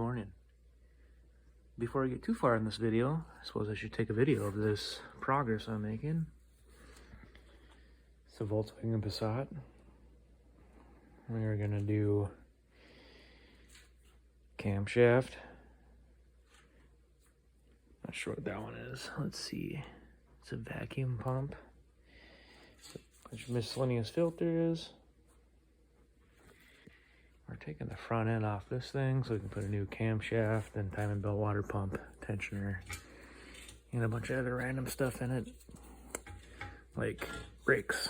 morning. Before I get too far in this video, I suppose I should take a video of this progress I'm making. It's a Volkswagen Passat. We're gonna do camshaft. Not sure what that one is. Let's see. It's a vacuum pump. Bunch of miscellaneous filters. We're taking the front end off this thing so we can put a new camshaft and timing belt water pump tensioner and a bunch of other random stuff in it, like brakes.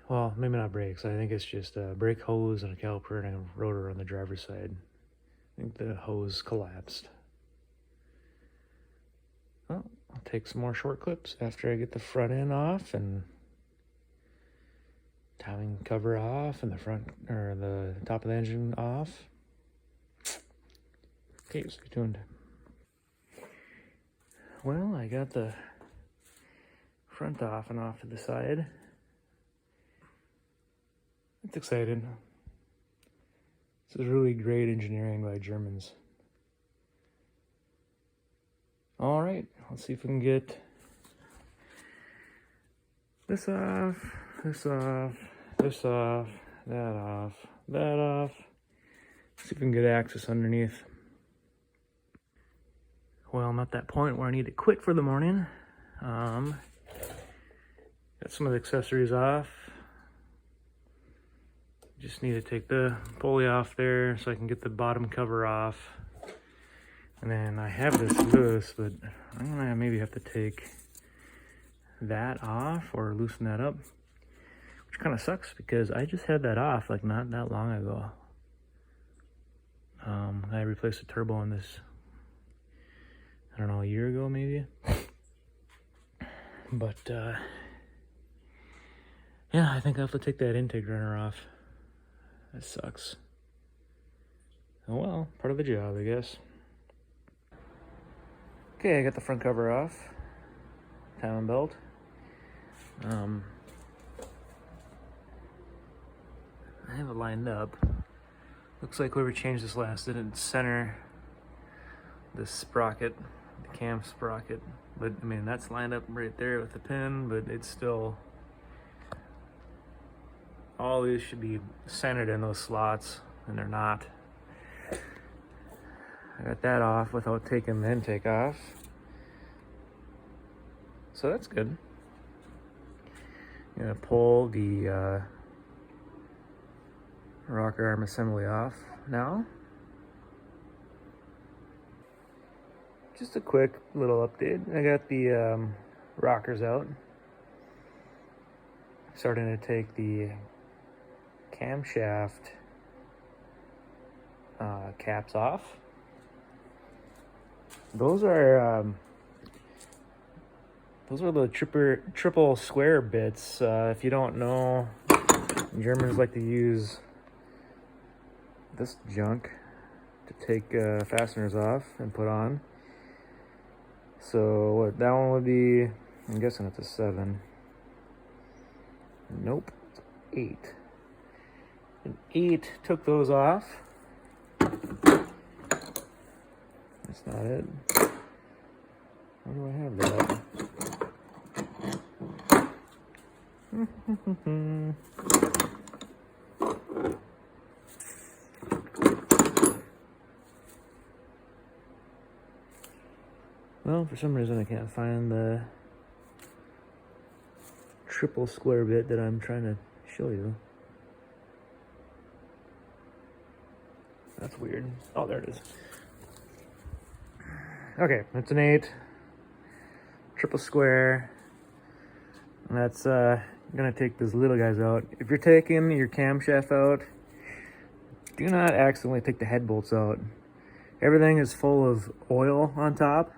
Well, maybe not brakes. I think it's just a brake hose and a caliper and a rotor on the driver's side. I think the hose collapsed. Well, I'll take some more short clips after I get the front end off and timing cover off and the front or the top of the engine off. Okay, stay tuned. Well, I got the front off and off to the side. It's exciting. This is really great engineering by Germans. All right, let's see if we can get this off, this off, this off, that off, that off. See if we can get access underneath. Well, I'm at that point where I need to quit for the morning. Got some of the accessories off. Just need to take the pulley off there so I can get the bottom cover off. And then I have this loose, but I'm gonna maybe have to take that off or loosen that up, which kind of sucks because I just had that off like not that long ago. I replaced the turbo on this, I don't know, a year ago maybe. But yeah, I think I have to take that intake runner off. That sucks. Oh well, part of the job, I guess. Okay, I got the front cover off. Timing belt. I have it lined up. Looks like whoever changed this last didn't center the sprocket, the cam sprocket. But I mean, that's lined up right there with the pin, but it's still, all these should be centered in those slots, and they're not. I got that off without taking the intake off. So that's good. I'm gonna pull the rocker arm assembly off now. Just a quick little update. I got the rockers out. Starting to take the camshaft caps off. Those are the triple square bits. If you don't know, Germans like to use this junk to take fasteners off and put on. So what that one would be, I'm guessing it's a 7. Nope, it's 8. An 8 took those off. That's not it. Where do I have that? Well, for some reason I can't find the triple square bit that I'm trying to show you. That's weird. Oh, there it is. Okay, it's an 8. Triple square. And that's gonna take these little guys out. If you're taking your camshaft out, do not accidentally take the head bolts out. Everything is full of oil on top,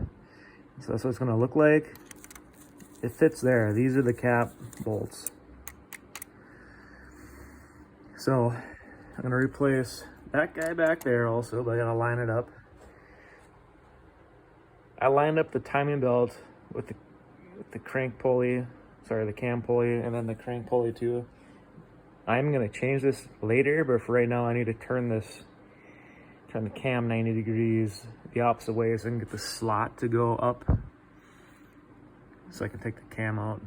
so that's what it's gonna look like. It fits there. These are the cap bolts. So I'm gonna replace that guy back there also, but I gotta line it up. I lined up the timing belt with the crank pulley, sorry, the cam pulley, and then the crank pulley too. I'm gonna change this later, but for right now I need to turn the cam 90 degrees the opposite way so I can get the slot to go up so I can take the cam out.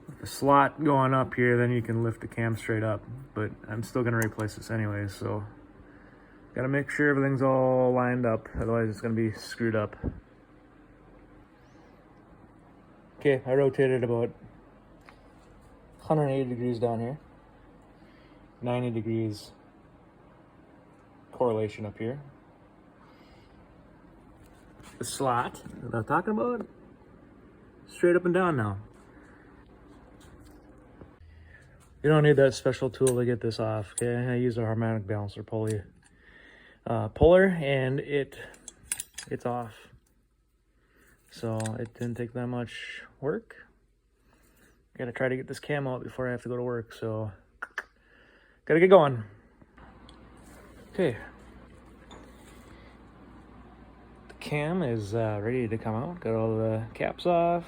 With the slot going up here, then you can lift the cam straight up, but I'm still gonna replace this anyways, so gotta make sure everything's all lined up, otherwise it's gonna be screwed up. Okay, I rotated about 180 degrees down here, 90 degrees correlation up here. The slot that I'm talking about, straight up and down now. You don't need that special tool to get this off, okay? I use a harmonic balancer puller, and it's off. So it didn't take that much work. I gotta try to get this cam out before I have to go to work, so gotta get going. Okay. The cam is ready to come out. Got all the caps off.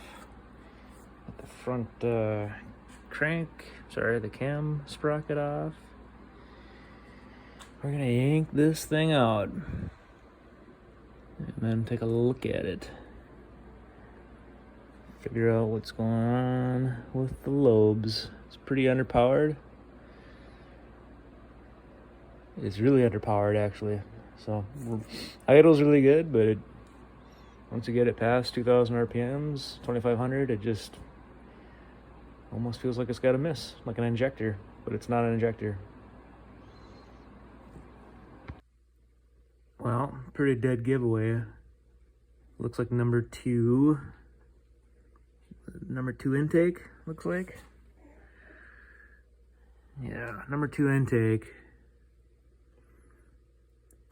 Got the front the cam sprocket off. We're gonna yank this thing out and then take a look at it. Figure out what's going on with the lobes. It's pretty underpowered. It's really underpowered actually. So idle's really good, but once you get it past 2,000 RPMs, 2,500, it just almost feels like it's got a miss, like an injector, but it's not an injector. Well, pretty dead giveaway. Looks like number two intake, looks like. Yeah, number 2 intake.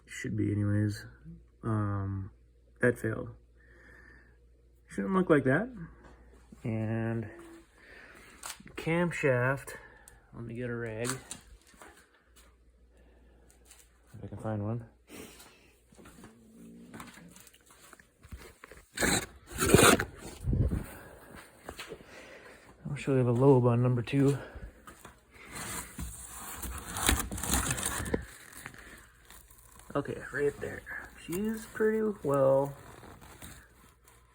Should be anyways. That failed. Shouldn't look like that. And camshaft, let me get a rag. If I can find one. I'll show you the lobe on number 2. Okay, right there. She's pretty well,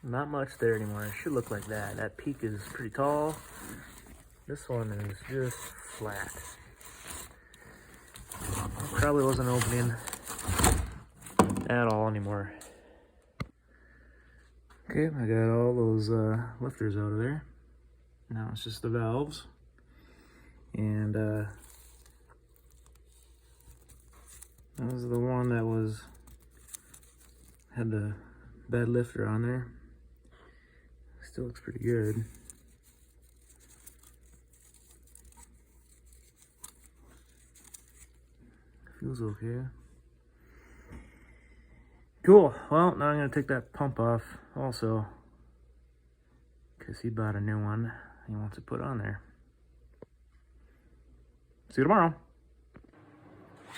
not much there anymore. It should look like that. That peak is pretty tall. This one is just flat. Probably wasn't opening at all anymore. Okay, I got all those lifters out of there. Now it's just the valves. And that was the one that had the bad lifter on there. Still looks pretty good. Feels okay. Cool. Well, now I'm going to take that pump off also, because he bought a new one. He wants to put on there. See you tomorrow.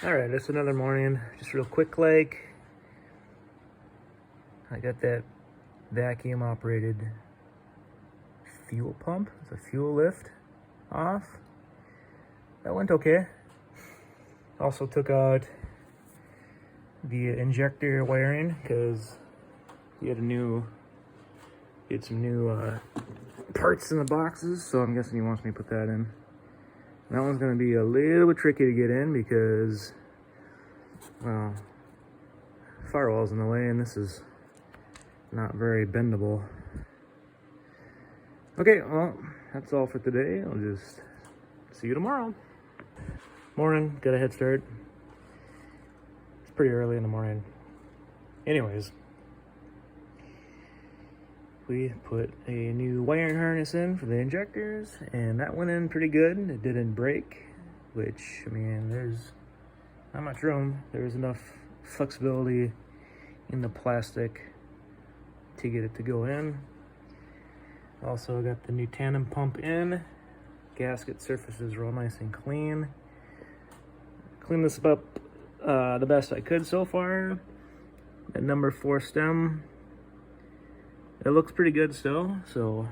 Alright, it's another morning. Just real quick like. I got that vacuum operated fuel pump. It's a fuel lift off. That went okay. Also took out the injector wiring because he had some new parts in the boxes, so I'm guessing he wants me to put that in. That one's going to be a little bit tricky to get in because, well, firewall's in the way and this is not very bendable. Okay, well, that's all for today. I'll just see you tomorrow. Morning, got a head start. It's pretty early in the morning. Anyways, we put a new wiring harness in for the injectors, and that went in pretty good. It didn't break, which, I mean, there's not much room. There's enough flexibility in the plastic to get it to go in. Also got the new tandem pump in. Gasket surface is real nice and clean. Cleaned this up the best I could so far. That number 4 stem, it looks pretty good still, so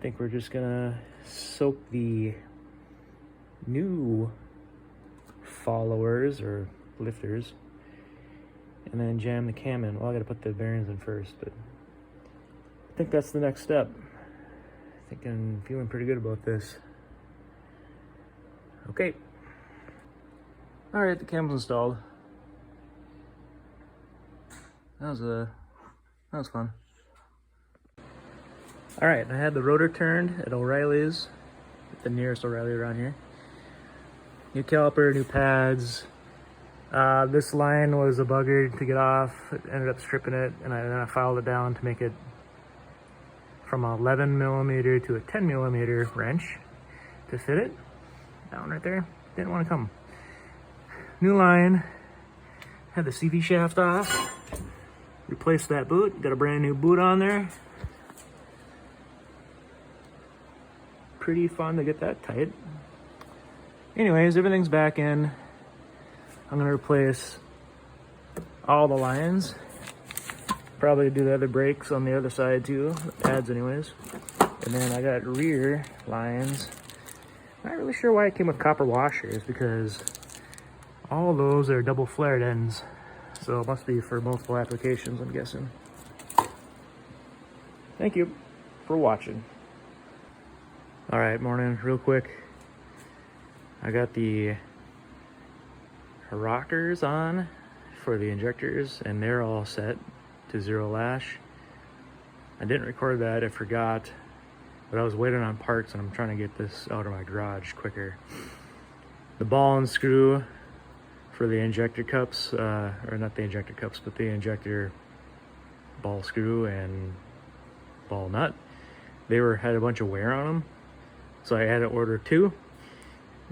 I think we're just gonna soak the new followers or lifters and then jam the cam in. Well, I gotta put the bearings in first, but I think that's the next step. I think I'm feeling pretty good about this. Okay. All right, the cam's installed. That was fun. All right, I had the rotor turned at O'Reilly's, the nearest O'Reilly around here. New caliper, new pads. This line was a bugger to get off. It ended up stripping it, and then I filed it down to make it from an 11 millimeter to a 10 millimeter wrench to fit it. That one right there didn't want to come. New line. Had the CV shaft off. Replaced that boot. Got a brand new boot on there. Pretty fun to get that tight. Anyways, everything's back in. I'm gonna replace all the lines. Probably do the other brakes on the other side too, the pads anyways. And then I got rear lines. Not really sure why it came with copper washers, because all those are double flared ends. So it must be for multiple applications, I'm guessing. Thank you for watching. All right, morning, real quick. I got the rockers on for the injectors, and they're all set to 0 lash. I didn't record that, I forgot, but I was waiting on parts and I'm trying to get this out of my garage quicker. The ball and screw for the injector cups, or not the injector cups, but the injector ball screw and ball nut, had a bunch of wear on them. So I had to order 2.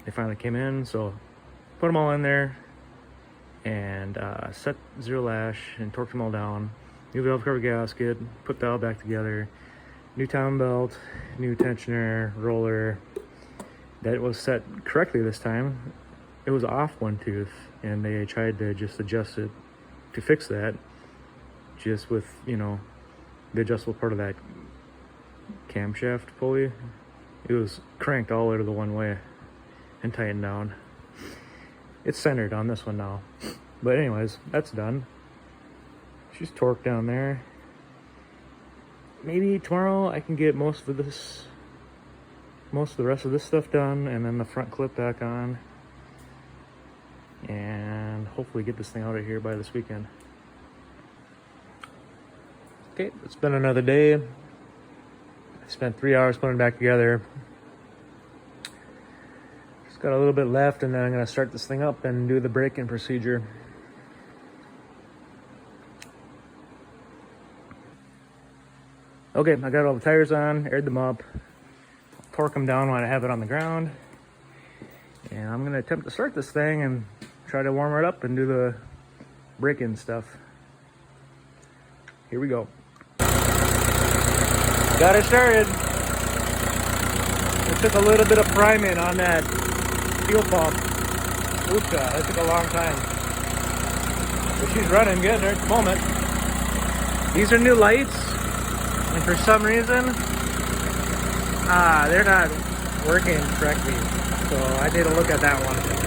They finally came in, so put them all in there and set 0 lash and torqued them all down. New valve cover gasket, put that all back together. New town belt, new tensioner, roller. That was set correctly this time. It was off one tooth, and they tried to just adjust it to fix that, just with, you know, the adjustable part of that camshaft pulley. It was cranked all the way to the one way and tightened down. It's centered on this one now. But anyways, that's done. She's torqued down there. Maybe tomorrow I can get most of the rest of this stuff done, and then the front clip back on, and hopefully get this thing out of here by this weekend. Okay, it's been another day. I spent 3 hours putting it back together. Just got a little bit left, and then I'm gonna start this thing up and do the braking procedure. Okay, I got all the tires on, aired them up, torque them down when I have it on the ground, and I'm gonna attempt to start this thing and try to warm it up and do the braking stuff. Here we go. Got it started. It took a little bit of priming on that fuel pump. Oops, that took a long time. But she's running good at the moment. These are new lights. And for some reason, they're not working correctly. So I need to look at that one.